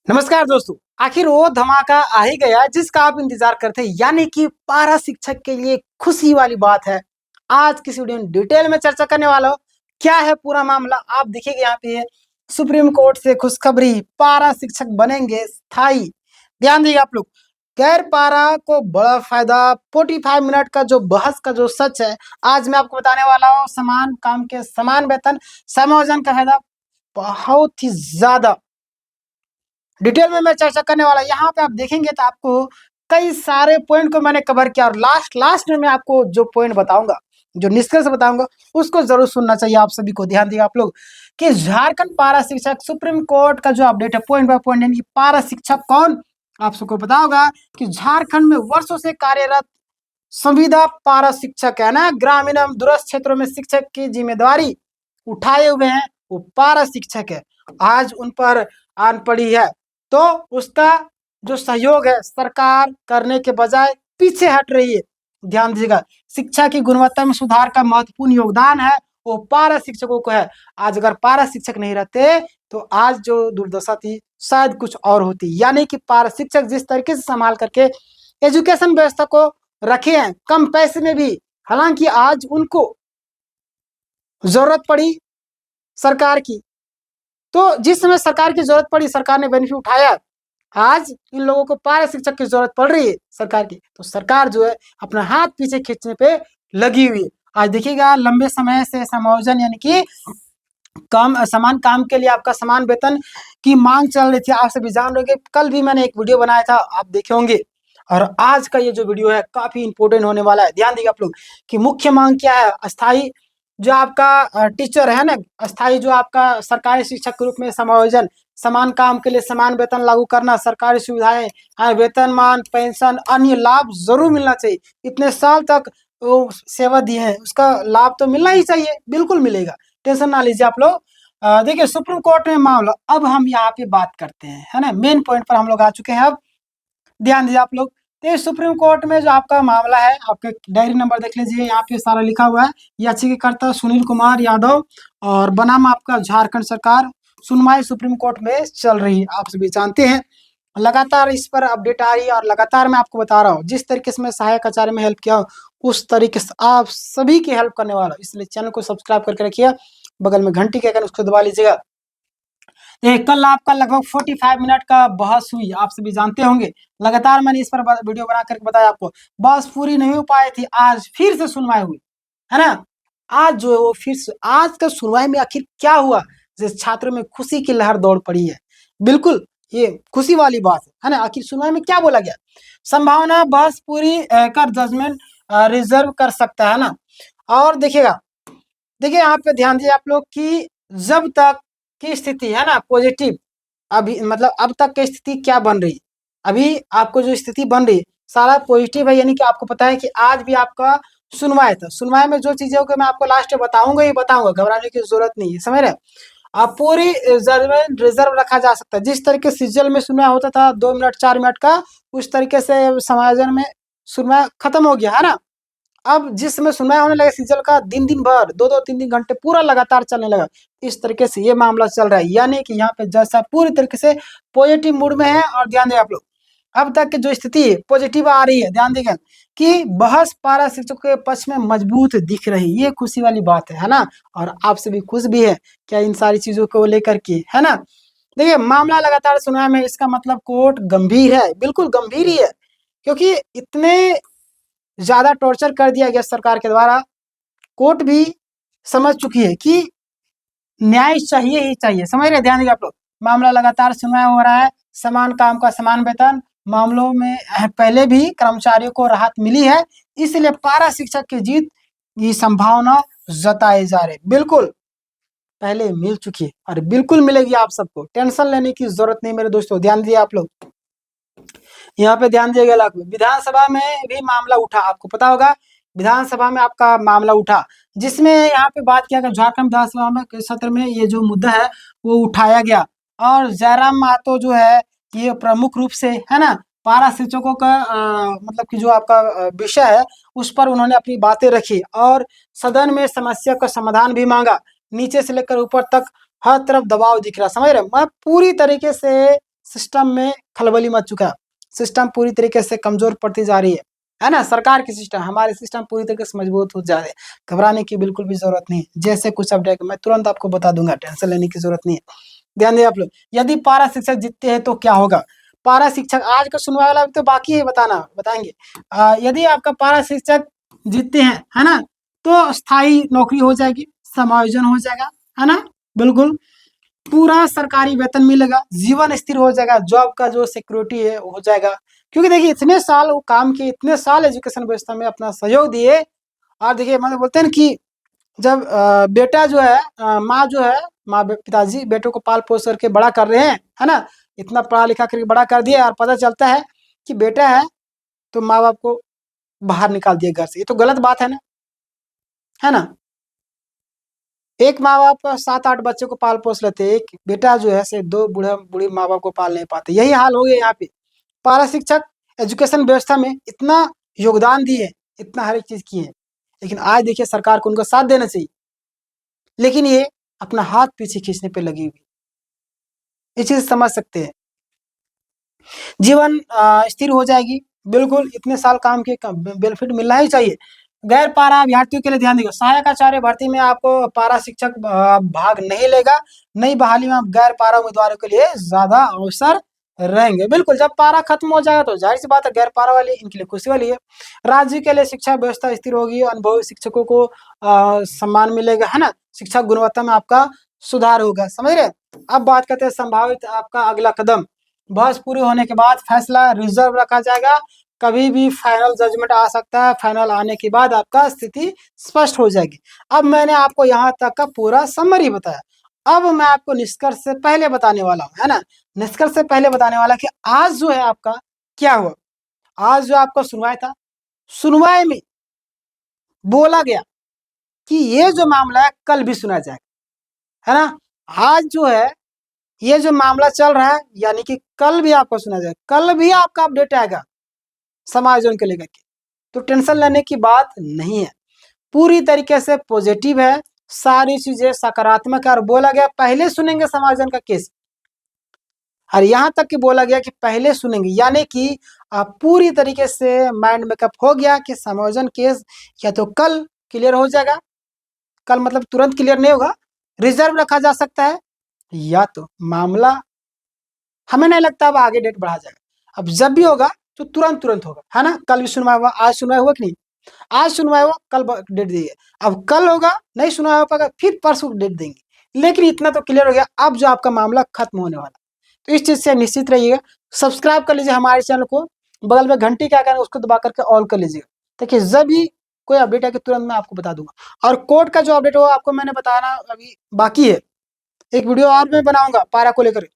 नमस्कार दोस्तों। आखिर वो धमाका आ ही गया जिसका आप इंतजार करते हैं, यानी कि पारा शिक्षक के लिए खुशी वाली बात है। आज किसी वीडियो में डिटेल में चर्चा करने वाला हूँ। क्या है पूरा मामला आप देखिएगा। यहाँ पे है सुप्रीम कोर्ट से खुशखबरी, पारा शिक्षक बनेंगे स्थायी। ध्यान दीजिए आप लोग। गैर पारा को बड़ा फायदा। 45 मिनट का जो बहस का जो सच है, आज मैं आपको बताने वाला हूँ। समान काम के समान वेतन, समायोजन का फायदा बहुत ही ज्यादा डिटेल में मैं चर्चा करने वाला। यहाँ पे आप देखेंगे तो आपको कई सारे पॉइंट को मैंने कवर किया, और लास्ट लास्ट में मैं आपको जो पॉइंट बताऊंगा, जो निष्कर्ष बताऊंगा, उसको जरूर सुनना चाहिए आप सभी को। ध्यान दिएगा आप लोग कि झारखंड पारा शिक्षक सुप्रीम कोर्ट का जो अपडेट है पॉइंट बाय पॉइंट, यानी कि पारा शिक्षक कौन, आप सबको पता होगा कि झारखंड में वर्षों से कार्यरत संविदा पारा शिक्षक है ना, ग्रामीण एवं दूरस्थ क्षेत्रों में शिक्षक की जिम्मेदारी उठाए हुए हैं, वो पारा शिक्षक है। आज उन पर आन पड़ी है, तो उसका जो सहयोग है सरकार करने के बजाय पीछे हट रही है। ध्यान दीजिएगा, शिक्षा की गुणवत्ता में सुधार का महत्वपूर्ण योगदान है, वो पारा शिक्षकों को है। आज अगर पारा शिक्षक नहीं रहते तो आज जो दुर्दशा थी शायद कुछ और होती। यानी कि पारा शिक्षक जिस तरीके से संभाल करके एजुकेशन व्यवस्था को रखे हैं कम पैसे में भी, हालांकि आज उनको जरूरत पड़ी सरकार की, तो जिस समय सरकार की जरूरत पड़ी सरकार ने बेनिफिट उठाया। आज इन लोगों को पारा शिक्षक की जरूरत पड़ रही है सरकार की, तो सरकार जो है अपना हाथ पीछे खींचने पे लगी हुई है। आज देखिएगा, लंबे समय से समायोजन यानी कि कम समान काम के लिए आपका समान वेतन की मांग चल रही थी। आप सभी जान रहे हैं, कल भी मैंने एक वीडियो बनाया था, आप देखे होंगे। और आज का ये जो वीडियो है काफी इंपोर्टेंट होने वाला है। ध्यान दीजिए आप लोग कि मुख्य मांग क्या है। अस्थाई जो आपका टीचर है ना, अस्थाई जो आपका सरकारी शिक्षक के रूप में समायोजन, समान काम के लिए समान वेतन लागू करना, सरकारी सुविधाएं, वेतनमान, पेंशन, अन्य लाभ जरूर मिलना चाहिए। इतने साल तक वो सेवा दी है, उसका लाभ तो मिलना ही चाहिए, बिल्कुल मिलेगा, टेंशन ना लीजिए आप लोग। देखिए सुप्रीम कोर्ट में मामला, अब हम यहाँ पे बात करते हैं, है ना, मेन पॉइंट पर हम लोग आ चुके हैं। अब ध्यान दीजिए आप लोग, तो सुप्रीम कोर्ट में जो आपका मामला है, आपके डायरी नंबर देख लीजिए, यहाँ पे सारा लिखा हुआ है। याचिकाकर्ता सुनील कुमार यादव और बनाम आपका झारखंड सरकार। सुनवाई सुप्रीम कोर्ट में चल रही है, आप सभी जानते हैं। लगातार इस पर अपडेट आ रही है, और लगातार मैं आपको बता रहा हूँ जिस तरीके से मैं सहायक आचार्य में हेल्प किया उस तरीके से आप सभी की हेल्प करने वाला हूँ। इसलिए चैनल को सब्सक्राइब करके रखिए, बगल में घंटी के आइकन उसको दबा लीजिएगा। कल आपका लगभग 45 मिनट का बहस हुई, आप सभी जानते होंगे। लगातार मैंने इस पर वीडियो बना करके बताया आपको, बहस पूरी नहीं हो पाई थी, आज फिर से सुनवाई हुई, है ना। आज जो है वो फिर से, आज का सुनवाई में आखिर क्या हुआ, जिस छात्रों में खुशी की लहर दौड़ पड़ी है। बिल्कुल ये खुशी वाली बात है ना। आखिर सुनवाई में क्या बोला गया, संभावना बहस पूरी कर जजमेंट रिजर्व कर सकता है ना। और देखिएगा, देखिए यहाँ पे ध्यान दिए आप लोग कि जब तक की स्थिति है ना पॉजिटिव, अभी मतलब अब तक की स्थिति क्या बन रही, अभी आपको जो स्थिति बन रही सारा पॉजिटिव है। यानी कि आपको पता है कि आज भी आपका सुनवाई था, सुनवाई में जो चीजें होगी मैं आपको लास्ट में बताऊंगा ही बताऊंगा, घबराने की जरूरत नहीं है, समझ रहे। आप पूरी जजमेंट रिजर्व रखा जा सकता है। जिस तरीके से सीजल में सुनवाई होता था 2 मिनट 4 मिनट का, उस तरीके से समायोजन में सुनवाई खत्म हो गया, है ना। अब जिस समय सुनवाई होने लगा सीजल का, दिन दिन भर 2-2 3-3 घंटे पूरा लगातार चलने लगा। इस तरीके से ये मामला चल रहा है, यानी कि यहाँ पे जैसा पूरी तरीके से पॉजिटिव मूड में है। और ध्यान दें आप लोग, अब तक की जो स्थिति है पॉजिटिव आ रही है। ध्यान देंगे कि बहस पारा शिक्षकों के पक्ष में मजबूत दिख रही, ये खुशी वाली बात है ना। और आप सभी खुश भी है क्या इन सारी चीजों को लेकर के, है ना। देखिए मामला लगातार सुनवाई में, इसका मतलब कोर्ट गंभीर है, बिल्कुल गंभीर ही है, क्योंकि इतने ज्यादा टॉर्चर कर दिया गया सरकार के द्वारा। कोर्ट भी समझ चुकी है कि न्याय चाहिए ही चाहिए, समझ रहे। ध्यान दीजिए आप लोग, मामला लगातार सुनवाई हो रहा है, समान काम का समान वेतन मामलों में पहले भी कर्मचारियों को राहत मिली है, इसलिए पारा शिक्षक की जीत की संभावना जताई जा रही, बिल्कुल पहले मिल चुकी है और बिल्कुल मिलेगी आप सबको, टेंशन लेने की जरूरत नहीं मेरे दोस्तों। ध्यान दिए आप लोग, यहाँ पे ध्यान दिया गया। विधानसभा में भी मामला उठा, आपको पता होगा विधानसभा में आपका मामला उठा, जिसमें यहाँ पे बात किया गया झारखंड विधानसभा में के सत्र में ये जो मुद्दा है वो उठाया गया। और जयराम महतो जो है ये प्रमुख रूप से, है ना, पारा शिक्षकों का मतलब कि जो आपका विषय है उस पर उन्होंने अपनी बातें रखी, और सदन में समस्या का समाधान भी मांगा। नीचे से लेकर ऊपर तक हर तरफ दबाव दिख रहा, समझ रहे। मैं पूरी तरीके से सिस्टम में खलबली मच चुका है। सिस्टम पूरी तरीके से कमजोर पड़ती जा रही है ना। सरकार की सिस्टम, हमारे सिस्टम पूरी तरीके से मजबूत हो जा रहे हैं। घबराने की बिल्कुल भी जरूरत नहीं है। जैसे कुछ अपडेट मैं तुरंत आपको बता दूंगा, टेंशन लेने की जरूरत नहीं है। ध्यान दें आप लोग, यदि पारा शिक्षक जीतते हैं तो क्या होगा। पारा शिक्षक आज का सुनवाई वाला तो बाकी है, बताएंगे। यदि आपका पारा शिक्षक जीतते हैं, है ना, तो स्थायी नौकरी हो जाएगी, समायोजन हो जाएगा, है ना, बिल्कुल पूरा सरकारी वेतन मिलेगा, जीवन स्थिर हो जाएगा, जॉब का जो सिक्योरिटी है वो हो जाएगा। क्योंकि देखिए इतने साल वो काम किए, इतने साल एजुकेशन व्यवस्था में अपना सहयोग दिए। और देखिए मतलब बोलते हैं ना कि जब बेटा जो है, माँ जो है, पिताजी बेटों को पाल पोस करके बड़ा कर रहे हैं, है ना, इतना पढ़ा लिखा करके बड़ा कर दिया और पता चलता है कि बेटा है तो माँ बाप को बाहर निकाल दिया घर से, ये तो गलत बात है ना, है ना। एक माँ बाप 7-8 बच्चे को पाल पोस लेते, एक बेटा जो है से 2 बूढ़ी माँ बाप को पाल नहीं पाते। यही हाल हो गया यहाँ पे। पारा शिक्षक एजुकेशन व्यवस्था में इतना योगदान दिए, इतना हर एक चीज किए, लेकिन आज देखिए सरकार को उनका साथ देना चाहिए, लेकिन ये अपना हाथ पीछे खींचने पे लगी हुई। ये चीज समझ सकते हैं। जीवन स्थिर हो जाएगी, बिल्कुल इतने साल काम के बेनिफिट मिलना ही चाहिए। गैर पारा अभ्यर्थियों के लिए ध्यान दीजिए, सहायक आचार्य भर्ती में आपको पारा शिक्षक भाग नहीं लेगा। नई बहाली में आप गैर पारा उम्मीदवारों के लिए ज्यादा अवसर रहेंगे। बिल्कुल जब पारा खत्म हो जाएगा तो जाहिर सी बात है गैर पारा वाली इनके लिए खुशी वाली है। राज्य के लिए शिक्षा व्यवस्था स्थिर होगी, अनुभवी शिक्षकों को सम्मान मिलेगा, है ना, शिक्षा गुणवत्ता में आपका सुधार होगा। समझ रहे। अब बात करते हैं संभावित आपका अगला कदम। बहस पूरी होने के बाद फैसला रिजर्व रखा जाएगा, कभी भी फाइनल जजमेंट आ सकता है। फाइनल आने के बाद आपका स्थिति स्पष्ट हो जाएगी। अब मैंने आपको यहाँ तक का पूरा समरी बताया, अब मैं आपको निष्कर्ष से पहले बताने वाला हूँ, है ना, निष्कर्ष से पहले बताने वाला कि आज जो है आपका क्या हुआ। आज जो आपका सुनवाई था, सुनवाई में बोला गया कि ये जो मामला है कल भी सुना जाएगा, है ना। आज जो है ये जो मामला चल रहा है, यानी कि कल भी आपको सुना जाएगा, कल भी आपका अपडेट आएगा समायोजन को लेकर के। तो टेंशन लेने की बात नहीं है, पूरी तरीके से पॉजिटिव है, सारी चीजें सकारात्मक है। और बोला गया पहले सुनेंगे समायोजन का केस, और यहाँ तक कि बोला गया कि पहले सुनेंगे, यानी कि पूरी तरीके से माइंड मेकअप हो गया कि समायोजन केस या तो कल क्लियर हो जाएगा, कल मतलब तुरंत क्लियर नहीं होगा, रिजर्व रखा जा सकता है, या तो मामला हमें नहीं लगता अब आगे डेट बढ़ा जाएगा। अब जब भी होगा तो तुरंत होगा, है ना। कल भी सुनवाई हुआ, आज सुनवाई हुआ कि नहीं, आज सुनवाई हुआ, कल डेट देंगे। अब कल होगा, नहीं सुनवाई हो पाएगा, फिर परसों डेट देंगे। लेकिन इतना तो क्लियर हो गया अब जो आपका मामला खत्म होने वाला। तो इस चीज से निश्चित रहिएगा। सब्सक्राइब कर लीजिए हमारे चैनल को, बगल में घंटी क्या करना उसको दबा करके ऑल कर लीजिएगा, ताकि जब भी कोई अपडेट है कि तुरंत मैं आपको बता दूंगा। और कोर्ट का जो अपडेट हो आपको मैंने बताना अभी बाकी है, एक वीडियो और मैं बनाऊंगा पारा को लेकर।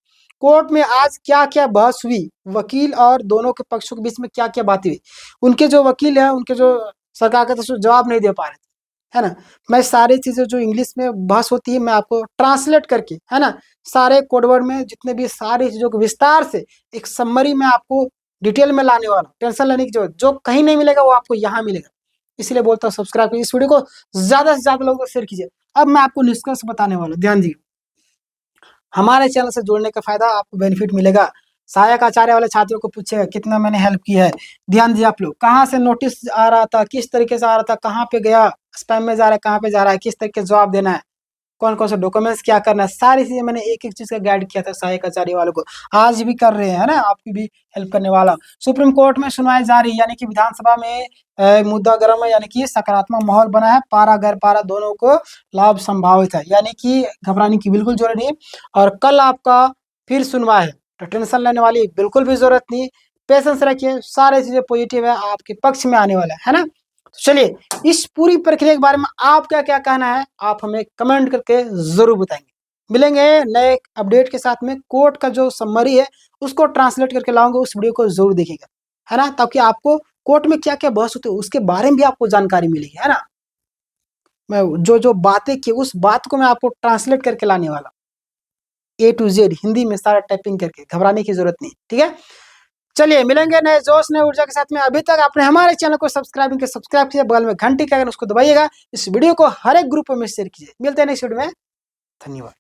कोर्ट में आज क्या क्या बहस हुई, वकील और दोनों के पक्षों के बीच में क्या क्या बातें हुई, उनके जो वकील है, उनके जो सरकार का तो जवाब नहीं दे पा रहे थे, है ना। मैं सारी चीजें जो इंग्लिश में बहस होती है मैं आपको ट्रांसलेट करके, है ना, सारे कोडवर्ड में जितने भी सारी चीजों को विस्तार से एक समरी में आपको डिटेल में लाने वाला हूँ। टेंशन लेने की जरूरत जो कहीं नहीं मिलेगा वो आपको यहाँ मिलेगा। इसलिए बोलता हूँ सब्सक्राइब कीजिए, इस वीडियो को ज्यादा से ज्यादा लोगों को शेयर कीजिए। अब मैं आपको निष्कर्ष बताने वाला हूँ, ध्यान दीजिए। हमारे चैनल से जुड़ने का फायदा आपको बेनिफिट मिलेगा। सहायक आचार्य वाले छात्रों को पूछेगा कितना मैंने हेल्प की है। ध्यान दीजिए आप लोग, कहाँ से नोटिस आ रहा था, किस तरीके से आ रहा था, कहाँ पे गया, स्पैम में जा रहा है, कहाँ पे जा रहा है, किस तरीके से जवाब देना है, कौन कौन से डॉक्यूमेंट्स क्या करना है, सारी चीजें मैंने एक एक चीज का गाइड किया था सहायक आचार्य वालों को। आज भी कर रहे हैं, है ना, आपकी भी हेल्प करने वाला। सुप्रीम कोर्ट में सुनवाई जारी, यानी कि विधानसभा में मुद्दा गर्म है, यानी कि सकारात्मक माहौल बना है, पारा गैर पारा दोनों को लाभ संभावित है, यानी कि घबराने की बिल्कुल जरूरत नहीं। और कल आपका फिर सुनवाई है, तो टेंशन लेने वाली बिल्कुल भी जरूरत नहीं। पेशेंस रखिए, सारी चीजें पॉजिटिव है, आपके पक्ष में आने वाला है ना। तो चलिए, इस पूरी प्रक्रिया के बारे में आपका क्या कहना है आप हमें कमेंट करके जरूर बताएंगे। मिलेंगे नए अपडेट के साथ में। कोर्ट का जो समरी है उसको ट्रांसलेट करके लाऊंगा, उस वीडियो को जरूर देखिएगा, है ना, ताकि आपको कोर्ट में क्या क्या बहस होती है उसके बारे में भी आपको जानकारी मिलेगी, है ना। मैं जो जो बातें की उस बात को मैं आपको ट्रांसलेट करके लाने वाला, A to Z हिंदी में सारा टाइपिंग करके, घबराने की जरूरत नहीं, ठीक है। चलिए मिलेंगे नए जोश नए ऊर्जा के साथ में। अभी तक आपने हमारे चैनल को सब्सक्राइब कीजिए, बगल में घंटी का उसको दबाइएगा, इस वीडियो को हर एक ग्रुप में शेयर कीजिए। मिलते हैं नेक्स्ट वीडियो में, धन्यवाद।